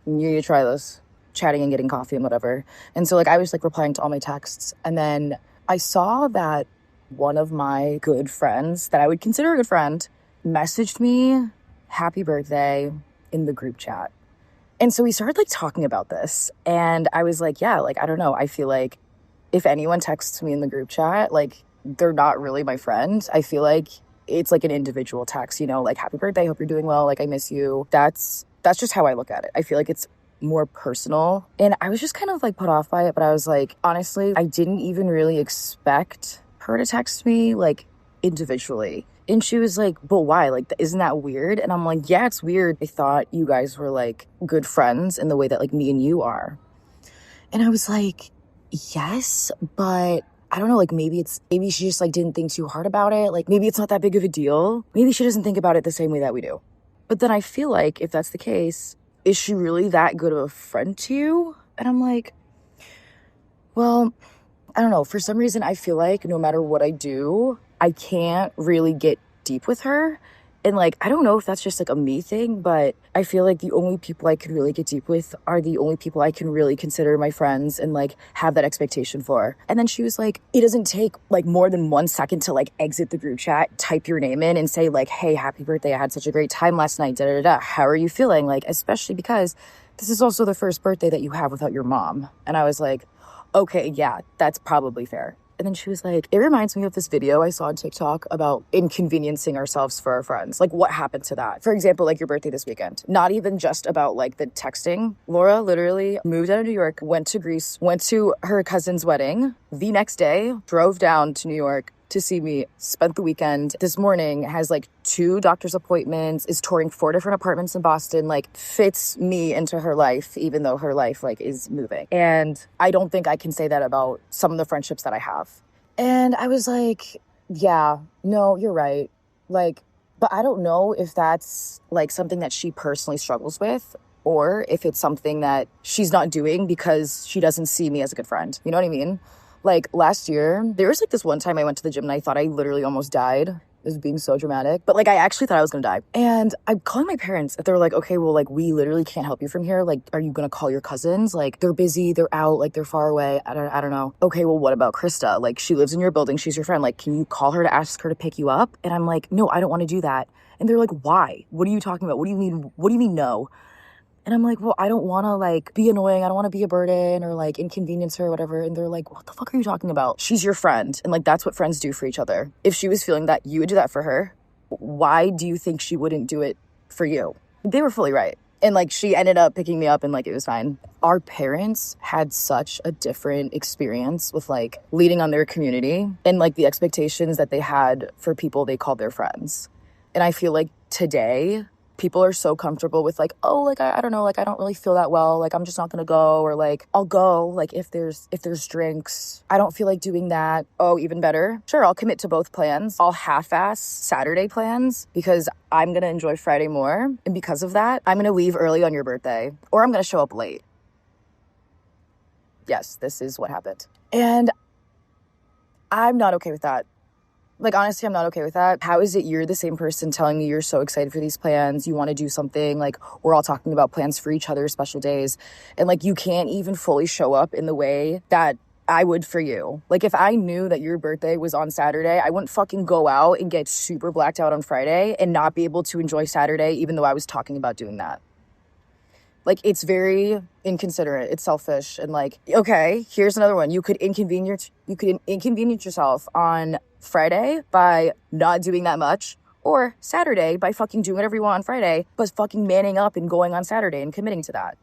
you need to try this, chatting and getting coffee and whatever. And so like I was like replying to all my texts, and then I saw that one of my good friends that I would consider a good friend messaged me happy birthday in the group chat. And so we started like talking about this, and I was like, yeah, like I don't know, I feel like if anyone texts me in the group chat, like they're not really my friend. I feel like it's like an individual text, you know, like happy birthday, hope you're doing well, like I miss you. That's just how I look at it. I feel like it's more personal. And I was just kind of like put off by it, but I was like, honestly, I didn't even really expect her to text me like individually. And she was like, but why? Like, isn't that weird? And I'm like, yeah, it's weird. I thought you guys were like good friends in the way that like me and you are. And I was like, yes, but I don't know, like maybe she just like didn't think too hard about it. Like maybe it's not that big of a deal. Maybe she doesn't think about it the same way that we do. But then I feel like if that's the case, is she really that good of a friend to you? And I'm like, well, I don't know. For some reason, I feel like no matter what I do, I can't really get deep with her. And like, I don't know if that's just like a me thing, but I feel like the only people I can really get deep with are the only people I can really consider my friends and like have that expectation for. And then she was like, it doesn't take like more than 1 second to like exit the group chat, type your name in and say like, hey, happy birthday. I had such a great time last night. Da da da. How are you feeling? Like, especially because this is also the first birthday that you have without your mom. And I was like, okay, yeah, that's probably fair. And then she was like, it reminds me of this video I saw on TikTok about inconveniencing ourselves for our friends. Like, what happened to that? For example, like your birthday this weekend. Not even just about like the texting. Laura literally moved out of New York, went to Greece, went to her cousin's wedding. The next day, drove down to New York to see me, spent the weekend. This morning has like 2 doctor's appointments, is touring 4 different apartments in Boston, like fits me into her life, even though her life like is moving. And I don't think I can say that about some of the friendships that I have. And I was like, yeah, no, you're right. Like, but I don't know if that's like something that she personally struggles with, or if it's something that she's not doing because she doesn't see me as a good friend. You know what I mean? Like last year, there was like this one time I went to the gym and I thought I literally almost died. It was being so dramatic. But like I actually thought I was gonna die. And I'm calling my parents. They were like, okay, well, like we literally can't help you from here. Like, are you gonna call your cousins? Like they're busy, they're out, like they're far away. I don't know. Okay, well, what about Krista? Like she lives in your building, she's your friend. Like, can you call her to ask her to pick you up? And I'm like, no, I don't want to do that. And they're like, why? What are you talking about? What do you mean? What do you mean no? And I'm like, well, I don't want to like be annoying. I don't want to be a burden or like inconvenience her or whatever. And they're like, what the fuck are you talking about? She's your friend. And like, that's what friends do for each other. If she was feeling that, you would do that for her. Why do you think she wouldn't do it for you? They were fully right. And like, she ended up picking me up and like, it was fine. Our parents had such a different experience with like leading on their community and like the expectations that they had for people they called their friends. And I feel like today, people are so comfortable with like, oh, like, I don't know, like, I don't really feel that well. Like, I'm just not going to go. Or like, I'll go, like, if there's drinks. I don't feel like doing that. Oh, even better. Sure, I'll commit to both plans. I'll half-ass Saturday plans because I'm going to enjoy Friday more. And because of that, I'm going to leave early on your birthday. Or I'm going to show up late. Yes, this is what happened. And I'm not okay with that. Like, honestly, I'm not okay with that. How is it you're the same person telling me you're so excited for these plans, you want to do something, like, we're all talking about plans for each other, special days, and, like, you can't even fully show up in the way that I would for you. Like, if I knew that your birthday was on Saturday, I wouldn't fucking go out and get super blacked out on Friday and not be able to enjoy Saturday, even though I was talking about doing that. Like, it's very inconsiderate. It's selfish. And like, okay, here's another one. You could inconvenience yourself on Friday by not doing that much, or Saturday by fucking doing whatever you want on Friday, but fucking manning up and going on Saturday and committing to that.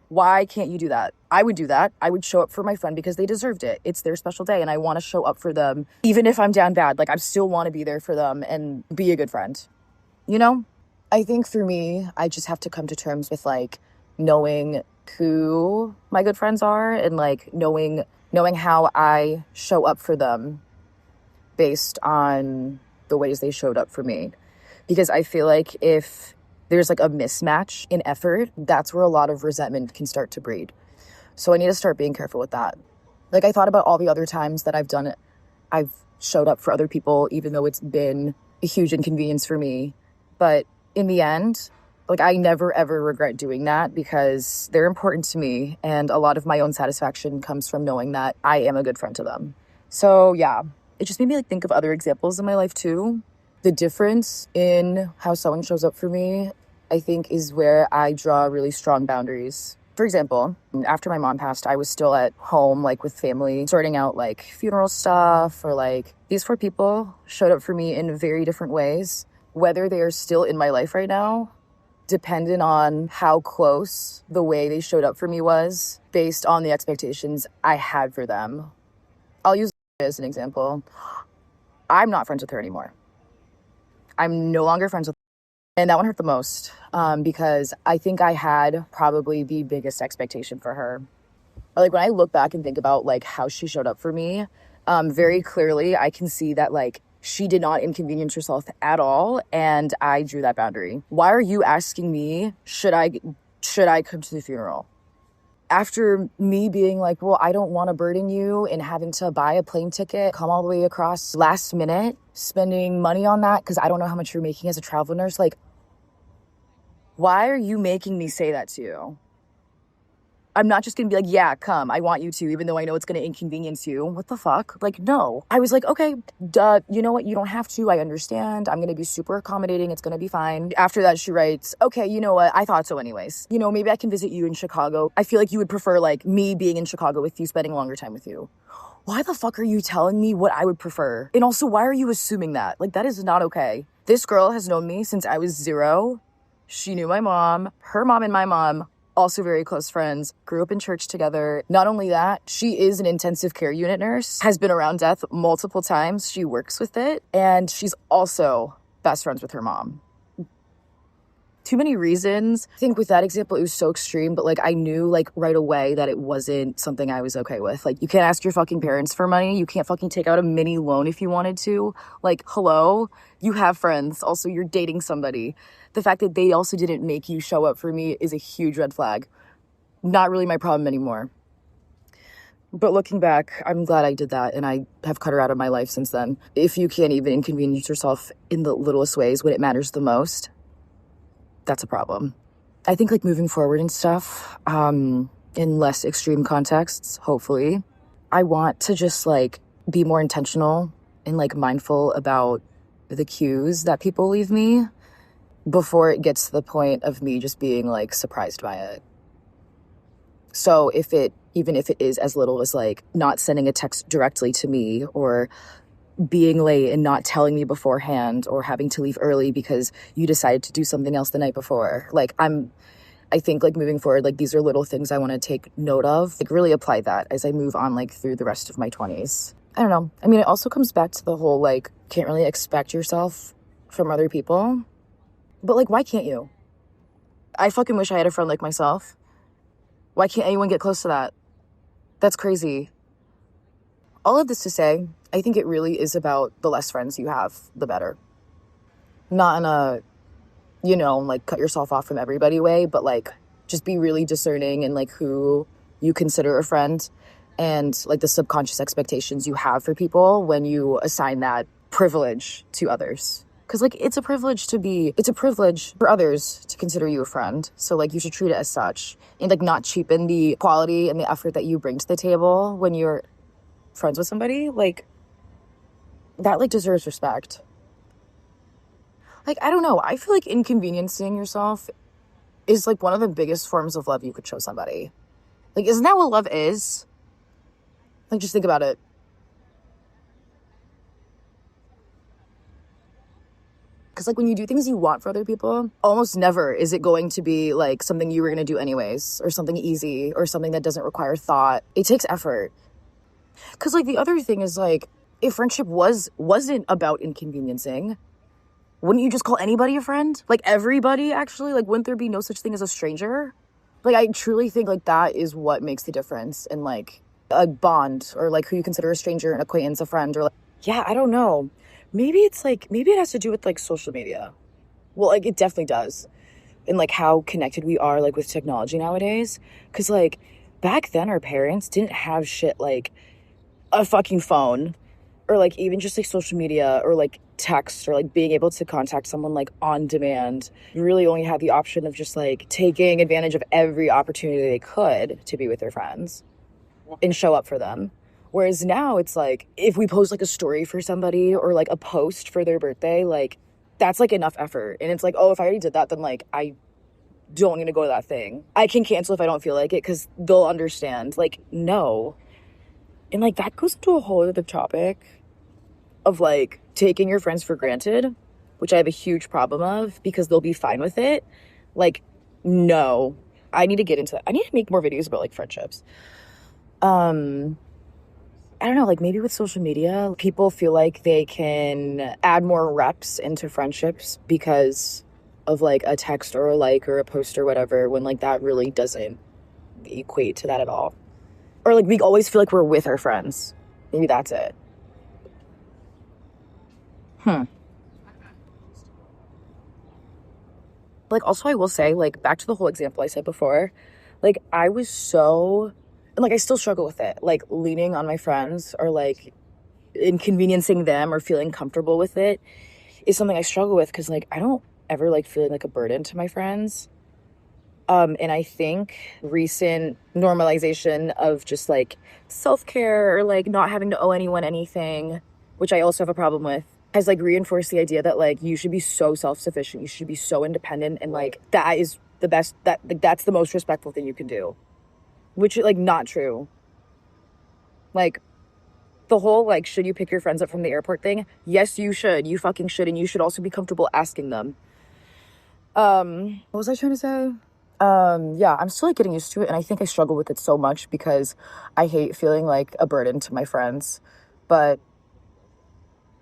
Why can't you do that? I would do that. I would show up for my friend because they deserved it. It's their special day and I want to show up for them. Even if I'm down bad, like I still want to be there for them and be a good friend. You know? I think for me, I just have to come to terms with like knowing who my good friends are and like knowing how I show up for them based on the ways they showed up for me. Because I feel like if there's like a mismatch in effort, that's where a lot of resentment can start to breed. So I need to start being careful with that. Like I thought about all the other times that I've done it. I've showed up for other people, even though it's been a huge inconvenience for me. But in the end, Like, I never, ever regret doing that because they're important to me. And a lot of my own satisfaction comes from knowing that I am a good friend to them. So, yeah, it just made me, like, think of other examples in my life, too. The difference in how someone shows up for me, I think, is where I draw really strong boundaries. For example, after my mom passed, I was still at home, like, with family, sorting out, like, funeral stuff, or, like, these 4 people showed up for me in very different ways. Whether they are still in my life right now, dependent on how close the way they showed up for me was, based on the expectations I had for them. I'll use as an example. I'm not friends with her anymore. I'm no longer friends with her. And that one hurt the most because I think I had probably the biggest expectation for her. Like, when I look back and think about, like, how she showed up for me, very clearly I can see that, like, she did not inconvenience herself at all, and I drew that boundary. Why are you asking me, should I come to the funeral? After me being like, well, I don't want to burden you and having to buy a plane ticket, come all the way across last minute, spending money on that because I don't know how much you're making as a travel nurse. Like, why are you making me say that to you? I'm not just going to be like, yeah, come, I want you to, even though I know it's going to inconvenience you. What the fuck? Like, no. I was like, okay, duh, you know what? You don't have to. I understand. I'm going to be super accommodating. It's going to be fine. After that, she writes, okay, you know what? I thought so anyways. You know, maybe I can visit you in Chicago. I feel like you would prefer, like, me being in Chicago with you, spending a longer time with you. Why the fuck are you telling me what I would prefer? And also, why are you assuming that? Like, that is not okay. This girl has known me since I was 0. She knew my mom, her mom and my mom, also very close friends, grew up in church together. Not only that, she is an intensive care unit nurse, has been around death multiple times. She works with it, and she's also best friends with her mom. Too many reasons. I think with that example, it was so extreme, but, like, I knew, like, right away that it wasn't something I was okay with. Like, you can't ask your fucking parents for money. You can't fucking take out a mini loan if you wanted to. Like, hello? You have friends. Also, you're dating somebody. The fact that they also didn't make you show up for me is a huge red flag. Not really my problem anymore. But looking back, I'm glad I did that, and I have cut her out of my life since then. If you can't even inconvenience yourself in the littlest ways when it matters the most, that's a problem. I think, like, moving forward and stuff, in less extreme contexts, hopefully, I want to just, like, be more intentional and, like, mindful about the cues that people leave me before it gets to the point of me just being, like, surprised by it. So even if it is as little as, like, not sending a text directly to me, or being late and not telling me beforehand, or having to leave early because you decided to do something else the night before. Like, I think, like, moving forward, like, these are little things I want to take note of, like, really apply that as I move on, like, through the rest of my 20s. I don't know. I mean, it also comes back to the whole, like, can't really expect yourself from other people. But, like, why can't you? I fucking wish I had a friend like myself. Why can't anyone get close to that? That's crazy. All of this to say, I think it really is about the less friends you have, the better. Not in a, you know, like, cut yourself off from everybody way, but, like, just be really discerning in, like, who you consider a friend, and, like, the subconscious expectations you have for people when you assign that privilege to others. Because, like, it's a privilege for others to consider you a friend. So, like, you should treat it as such. And, like, not cheapen the quality and the effort that you bring to the table when you're friends with somebody. Like, that, like, deserves respect. Like, I don't know. I feel like inconveniencing yourself is, like, one of the biggest forms of love you could show somebody. Like, isn't that what love is? Like, just think about it. Because, like, when you do things you want for other people, almost never is it going to be, like, something you were going to do anyways, or something easy, or something that doesn't require thought. It takes effort. Because, like, the other thing is, like, if friendship wasn't about inconveniencing, wouldn't you just call anybody a friend? Like, everybody, actually? Like, wouldn't there be no such thing as a stranger? Like, I truly think, like, that is what makes the difference in, like, a bond, or, like, who you consider a stranger, an acquaintance, a friend, or, like, yeah, I don't know. Maybe it's, like, maybe it has to do with, like, social media. Well, like, it definitely does. And, like, how connected we are, like, with technology nowadays. Because, like, back then our parents didn't have shit like a fucking phone or like even just like social media or like text or like being able to contact someone like on demand. You really only had the option of just like taking advantage of every opportunity they could to be with their friends and show up for them. Whereas now it's like if we post like a story for somebody or like a post for their birthday, like that's like enough effort. And it's like, oh, if I already did that, then like I don't need to go to that thing. I can cancel if I don't feel like it because they'll understand. Like, no. And like that goes into a whole other topic of like taking your friends for granted, which I have a huge problem of because they'll be fine with it. Like, no. I need to get into that. I need to make more videos about like friendships. I don't know, like maybe with social media, people feel like they can add more reps into friendships because of like a text or a like or a post or whatever, when like that really doesn't equate to that at all. Or like we always feel like we're with our friends. Maybe that's it. Like also I will say, like back to the whole example I said before, like I was so, and like I still struggle with it, like leaning on my friends or like inconveniencing them or feeling comfortable with it is something I struggle with because like I don't ever like feeling like a burden to my friends. And I think recent normalization of just like self-care or like not having to owe anyone anything, which I also have a problem with, has like reinforced the idea that like you should be so self-sufficient, you should be so independent, and like that is the best, that like that's the most respectful thing you can do, which like not true. Like the whole like should you pick your friends up from the airport thing, yes you should, you fucking should, and you should also be comfortable asking them. What was I trying to say? Yeah, I'm still like getting used to it, and I think I struggle with it so much because I hate feeling like a burden to my friends, but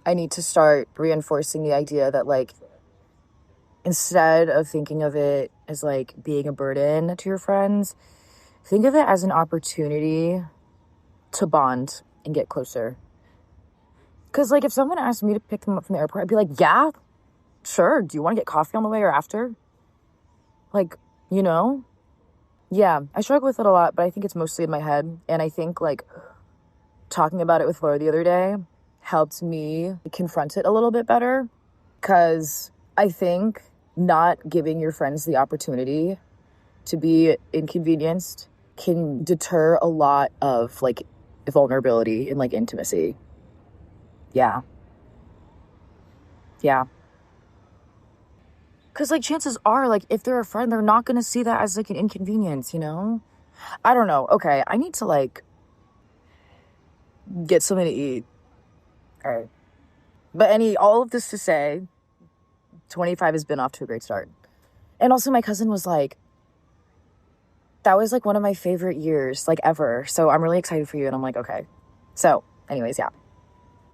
I need to start reinforcing the idea that like instead of thinking of it as like being a burden to your friends, think of it as an opportunity to bond and get closer. Because like if someone asked me to pick them up from the airport, I'd be like, yeah, sure. Do you want to get coffee on the way or after? Like, you know? Yeah, I struggle with it a lot, but I think it's mostly in my head. And I think like talking about it with Laura the other day helped me confront it a little bit better, because I think not giving your friends the opportunity to be inconvenienced can deter a lot of like vulnerability and like intimacy. Yeah. Because like chances are, like if they're a friend, they're not going to see that as like an inconvenience, you know? I don't know. Okay, I need to like get something to eat. All right. But all of this to say, 25 has been off to a great start. And also my cousin was like, that was like one of my favorite years like ever. So I'm really excited for you. And I'm like, okay. So anyways, yeah.